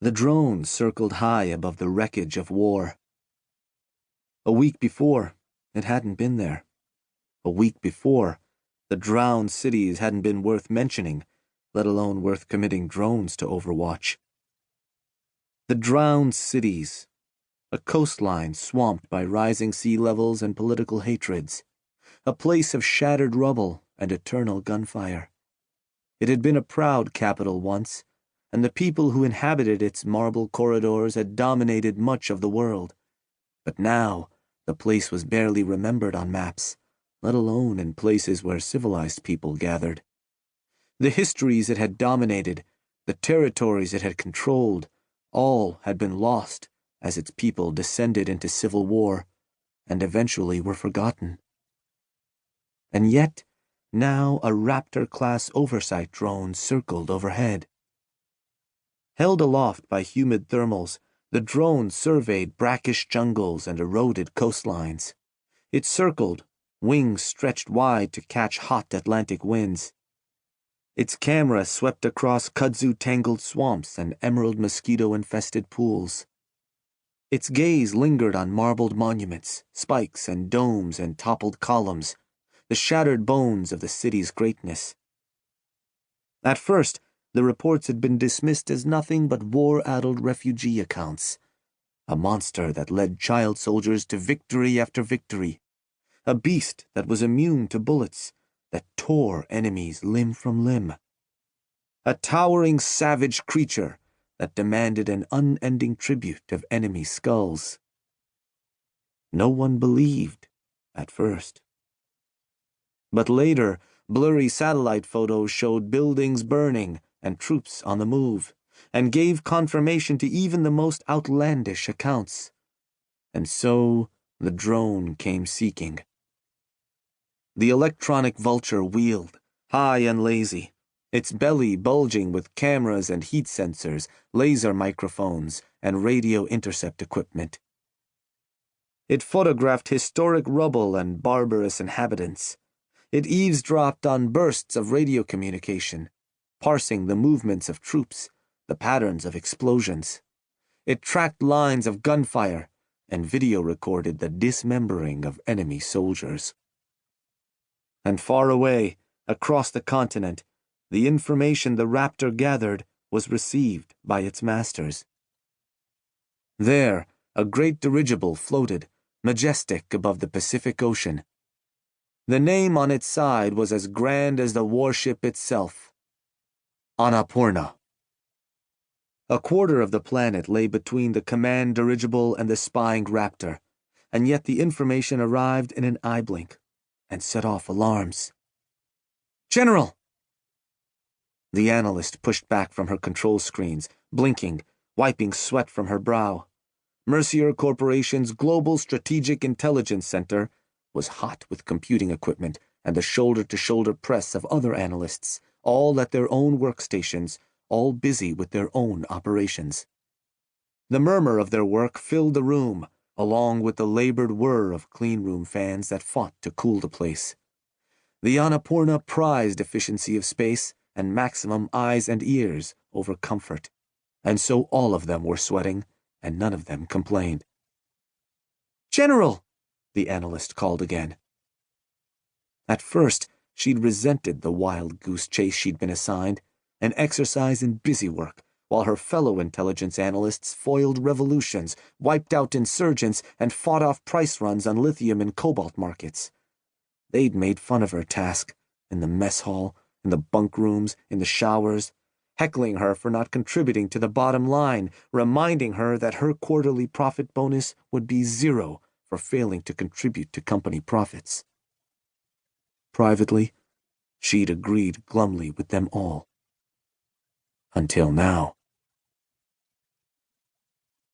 The drone circled high above the wreckage of war. A week before, it hadn't been there. A week before, the drowned cities hadn't been worth mentioning, let alone worth committing drones to overwatch. The drowned cities, a coastline swamped by rising sea levels and political hatreds, a place of shattered rubble and eternal gunfire. It had been a proud capital once, and the people who inhabited its marble corridors had dominated much of the world. But now, the place was barely remembered on maps, let alone in places where civilized people gathered. The histories it had dominated, the territories it had controlled, all had been lost as its people descended into civil war, and eventually were forgotten. And yet, now a Raptor-class oversight drone circled overhead. Held aloft by humid thermals, the drone surveyed brackish jungles and eroded coastlines. It circled, wings stretched wide to catch hot Atlantic winds. Its camera swept across kudzu-tangled swamps and emerald mosquito-infested pools. Its gaze lingered on marbled monuments, spikes and domes and toppled columns, the shattered bones of the city's greatness. At first, the reports had been dismissed as nothing but war-addled refugee accounts, a monster that led child soldiers to victory after victory, a beast that was immune to bullets, that tore enemies limb from limb, a towering savage creature that demanded an unending tribute of enemy skulls. No one believed, at first. But later, blurry satellite photos showed buildings burning and troops on the move, and gave confirmation to even the most outlandish accounts. And so the drone came seeking. The electronic vulture wheeled, high and lazy, its belly bulging with cameras and heat sensors, laser microphones, and radio intercept equipment. It photographed historic rubble and barbarous inhabitants. It eavesdropped on bursts of radio communication, parsing the movements of troops, the patterns of explosions. It tracked lines of gunfire and video recorded the dismembering of enemy soldiers. And far away, across the continent, the information the Raptor gathered was received by its masters. There, a great dirigible floated, majestic above the Pacific Ocean. The name on its side was as grand as the warship itself. Annapurna. A quarter of the planet lay between the command dirigible and the spying Raptor, and yet the information arrived in an eye blink and set off alarms. "General!" The analyst pushed back from her control screens, blinking, wiping sweat from her brow. Mercier Corporation's Global Strategic Intelligence Center was hot with computing equipment and the shoulder-to-shoulder press of other analysts, all at their own workstations, all busy with their own operations. The murmur of their work filled the room, along with the labored whir of cleanroom fans that fought to cool the place. The Annapurna prized efficiency of space and maximum eyes and ears over comfort, and so all of them were sweating, and none of them complained. "General!" the analyst called again. At first, she'd resented the wild goose chase she'd been assigned, an exercise in busy work, while her fellow intelligence analysts foiled revolutions, wiped out insurgents, and fought off price runs on lithium and cobalt markets. They'd made fun of her task, in the mess hall, in the bunk rooms, in the showers, heckling her for not contributing to the bottom line, reminding her that her quarterly profit bonus would be 0 for failing to contribute to company profits. Privately, she'd agreed glumly with them all. Until now.